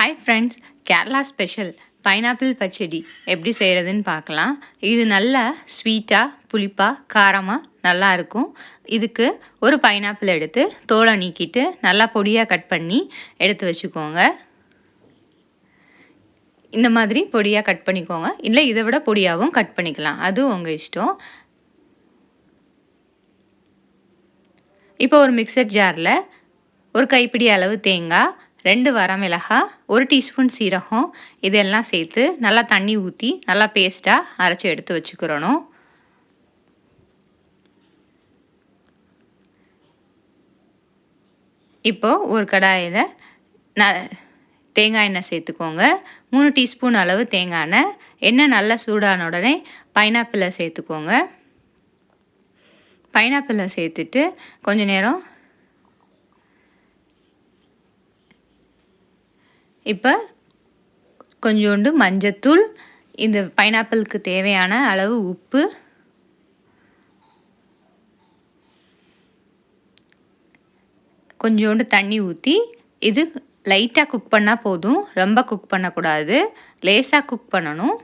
Hi friends, Kerala special pineapple பச்சடி எப்படி செய்கிறதுன்னு பார்க்கலாம். இது நல்லா ஸ்வீட்டாக, புளிப்பாக, காரமாக நல்லா இருக்கும். இதுக்கு ஒரு பைனாப்பிள் எடுத்து தோலை நீக்கிட்டு நல்லா பொடியாக கட் பண்ணி எடுத்து வச்சுக்கோங்க. இந்த மாதிரி பொடியாக கட் பண்ணிக்கோங்க, இல்லை இதை விட பொடியாகவும் கட் பண்ணிக்கலாம், அது உங்கள் இஷ்டம். இப்போ ஒரு மிக்சர் ஜாரில் ஒரு கைப்பிடி அளவு தேங்காய், 2 வரமிளகாய், 1 டீஸ்பூன் சீரகம் இதெல்லாம் சேர்த்து நல்லா தண்ணி ஊற்றி நல்லா பேஸ்ட்டாக அரைச்சி எடுத்து வச்சுக்கிறணும். இப்போது ஒரு கடாயில் தேங்காய் எண்ணெய் சேர்த்துக்கோங்க. 3 டீஸ்பூன் அளவு தேங்காய் எண்ணெய். எண்ணெய் நல்லா சூடான உடனே பைனாப்பிளை சேர்த்துக்கோங்க. பைனாப்பிளை சேர்த்துட்டு கொஞ்சம் நேரம் இப்போ கொஞ்சோண்டு மஞ்சத்தூள், இந்த பைனாப்பிளுக்கு தேவையான அளவு உப்பு, கொஞ்சோண்டு தண்ணி ஊற்றி இது லைட்டாக குக் பண்ணால் போதும், ரொம்ப குக் பண்ணக்கூடாது, லேசாக குக் பண்ணணும்.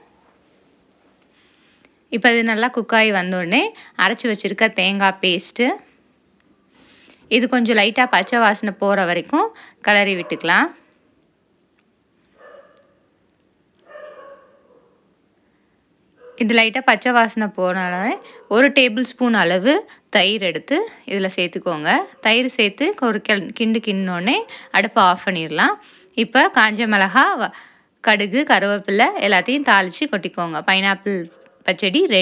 இப்போ இது நல்லா குக்காகி வந்தோடனே அரைச்சி வச்சுருக்க தேங்காய் பேஸ்ட்டு இது கொஞ்சம் லைட்டாக பச்சை வாசனை போகிற வரைக்கும் கிளறி விட்டுக்கலாம். இது லைட்டாக பச்சை வாசனை போனாலே 1 டேபிள் ஸ்பூன் அளவு தயிர் எடுத்து இதில் சேர்த்துக்கோங்க. தயிர் சேர்த்து ஒரு கிண்டினோடனே அடுப்பை ஆஃப் பண்ணிடலாம். இப்போ காஞ்ச மிளகாய், கடுகு, கருவேப்பிலை எல்லாத்தையும் தாளித்து கொட்டிக்கோங்க. பைனாப்பிள் பச்சடி ரெடி.